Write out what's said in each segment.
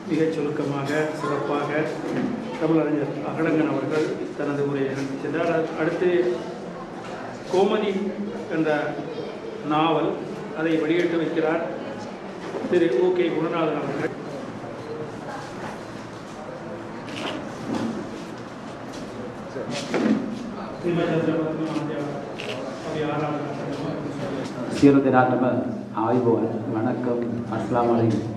மிகச் சுருக்கமாக சிறப்பாக தமிழறிஞர் அகலங்கன் அவர்கள் தனது உரையை நடத்தி சென்றார். அடுத்து கோமதி என்ற நாவல் அதை வெளியிட்டு வைக்கிறார் திரு ஓகே குணநாதன் அவர்கள். සියලු දෙනාටම ආයුබෝවන් வணக்கம் அஸ்ஸலாமு அலைக்கும்.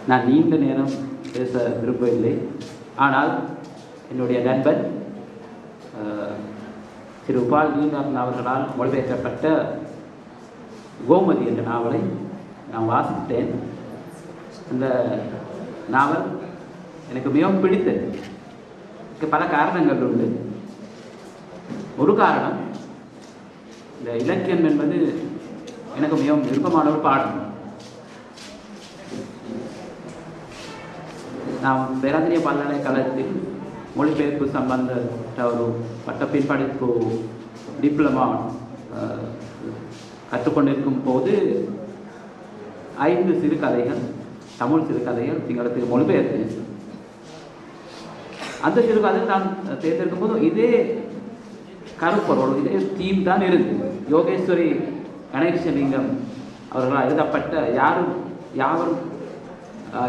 நான் நீண்ட நேரம் பேச விரும்பவில்லை. ஆனால் என்னுடைய நண்பர் திரு உபால் நீண்டாரன் அவர்களால் மொழிபெயர்க்கப்பட்ட கோமதி என்ற நாவலை நான் வாசித்தேன். அந்த நாவல் எனக்கு மிகவும் பிடித்தது. இதுக்கு பல காரணங்கள் உண்டு. ஒரு காரணம், இந்த இலக்கியம் என்பது எனக்கு மிகவும் விருப்பமான ஒரு பாடம். நாம் பேராசிரியர் பல்கலைக்கழகத்தில் மொழிபெயர்ப்பு சம்பந்த ஒரு பட்டப்பின் படிப்பு டிப்ளமா கற்றுக்கொண்டிருக்கும் போது 5 சிறுகதைகள், தமிழ் சிறுகதைகள் சிங்களத்துக்கு மொழிபெயர்த்தேன். அந்த சிறுகதையில் நான் தேர்ந்தெடுக்கும் போது இதே கருப்பொருள், இதே தீம் தான் இருக்குது. யோகேஸ்வரி கணேசலிங்கம் அவர்களால் எழுதப்பட்ட யாவரும்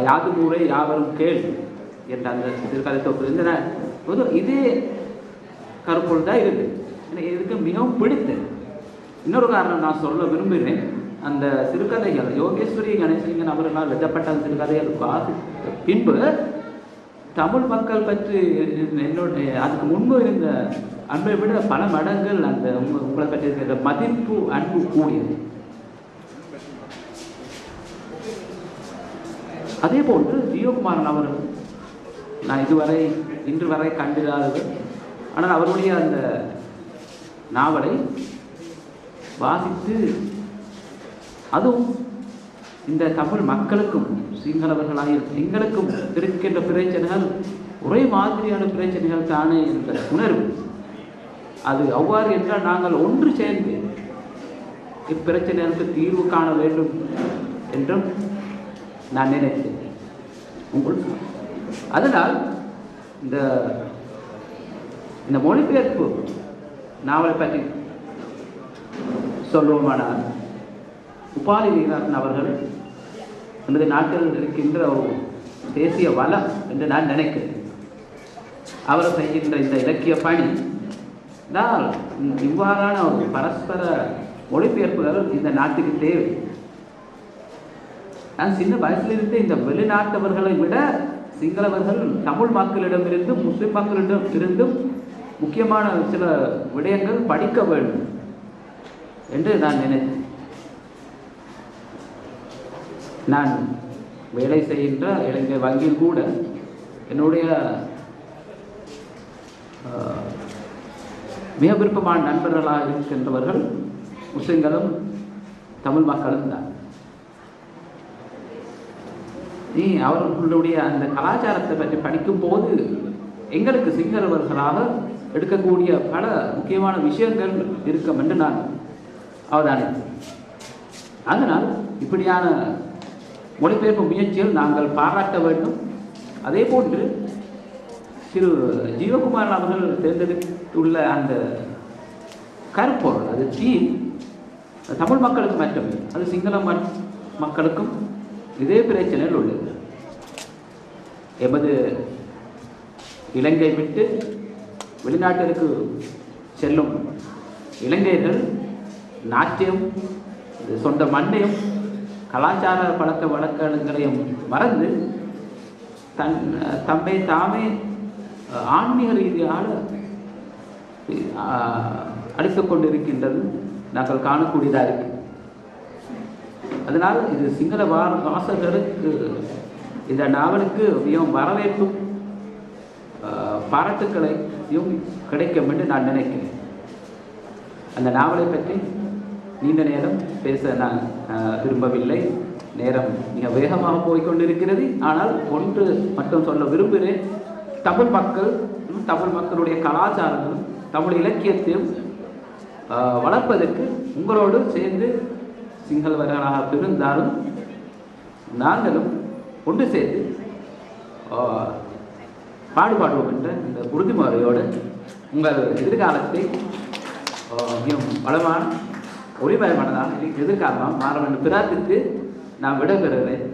யாது ஊரே யாவரும் கேள் என்ற அந்த சிறுகதை தொகுப்பு இருந்த போது இதே கருப்பொருள் தான் இருக்குது. எனக்கு இதுக்கு மிகவும் பிடித்தது. இன்னொரு காரணம் நான் சொல்ல விரும்புகிறேன். அந்த சிறுகதைகள் யோகேஸ்வரி கணேசலிங்கன் அவர்களால் எழுதப்பட்ட அந்த சிறுகதைகள் வாசித்த பின்பு தமிழ் மக்கள் பற்றி என்னுடைய அதுக்கு முன்பு இருந்த அன்பை விட பல மடங்கள் அந்த உங்களை பற்றி இருக்கிற மதிப்பு அன்பு கூடியது. அதே போன்று ஜியோகுமாரன் அவர்கள் நான் இன்று வரை கண்டிராதது. ஆனால் அவருடைய அந்த நாவலை வாசித்து அதுவும் இந்த தமிழ் மக்களுக்கும் சிங்களவர்களாக எங்களுக்கும் இருக்கின்ற பிரச்சனைகள் ஒரே மாதிரியான பிரச்சனைகள் தானே என்ற உணர்வு. அது அவ்வாறு என்றால் நாங்கள் ஒன்று சேர்ந்து இப்பிரச்சனைகளுக்கு தீர்வு காண வேண்டும் என்றும் நான் நினைத்தேன். உங்களுக்கு அதனால் இந்த மொழிபெயர்ப்பு நாவலை பற்றி சொல்லுவோமானால், உபாலி வீரன் அவர்கள் நமது நாட்டில் இருக்கின்ற ஒரு தேசிய வளம் என்று நான் நினைக்கிறேன். அவர் செய்கின்ற இந்த இலக்கிய பணி தான் இவ்வாறான ஒரு பரஸ்பர மொழிபெயர்ப்புகள் இந்த நாட்டுக்கு தேவை. நான் சின்ன வயசிலிருந்து இந்த வெளிநாட்டவர்களை விட சிங்களவர்கள் தமிழ் மக்களிடமிருந்தும் முஸ்லிம் மக்களிடம் இருந்தும் முக்கியமான சில விடயங்கள் படிக்க வேண்டும் என்று நான் நினைத்தேன். நான் வேலை செய்கின்ற இலங்கை வங்கியில் கூட என்னுடைய மிக விருப்பமான நண்பர்களாக இருக்கின்றவர்கள் முஸ்லிம்களும் தமிழ் மக்களும் தான். அவர்களுடைய அந்த கலாச்சாரத்தை பற்றி படிக்கும் போது எங்களுக்கு சிங்களவர்களாக எடுக்கக்கூடிய பல முக்கியமான விஷயங்கள் இருக்கும் என்று நான் அவதானித்தேன். அதனால் இப்படியான மொழிபெயர்ப்பு முயற்சிகள் நாங்கள் பாராட்ட வேண்டும். அதே போன்று திரு ஜீவகுமாரன் அவர்கள் தேர்ந்தெடுத்துள்ள அந்த கருப்பொருள், அது தீம் தமிழ் மக்களுக்கு மட்டுமே, அது சிங்கள மக்களுக்கும் இதே பிரச்சனையில் உள்ளது. எமது இலங்கை விட்டு வெளிநாட்டிற்கு செல்லும் இலங்கையர்கள் நாட்டியம், சொந்த மண்ணையும் கலாச்சார பழக்க வழக்கங்களையும் மறந்து தம்மை தாமே ஆன்மீக ரீதியாக அழித்துக் கொண்டிருக்கின்றது நாங்கள் காணக்கூடியதாக இருக்கு. அதனால் இது சிங்கள வாசகருக்கு இந்த நாவலுக்கு மிகவும் வரவேற்பும் பாராட்டுக்களையும் கிடைக்கும் என்று நான் நினைக்கிறேன். அந்த நாவலை பற்றி நீண்ட நேரம் பேச நான் விரும்பவில்லை. நேரம் மிக வேகமாக போய்கொண்டிருக்கிறது. ஆனால் ஒன்று மட்டும் சொல்ல விரும்புகிறேன். தமிழ் மக்களுடைய கலாச்சாரங்களும் தமிழ் இலக்கியத்தையும் வளர்ப்பதற்கு உங்களோடு சேர்ந்து சிங்களவர்களாக இருந்தாலும் நாங்களும் ஒன்று சேர்த்து பாடுபடுவோம் என்ற இந்த உறுதிமுறையோடு உங்கள் எதிர்காலத்தை மிகவும் வளமான ஒளிமயமானதால் எதிர்காலமாக மாற வேண்டும் பிரார்த்தித்து நான் விடைபெறுகிறேன்.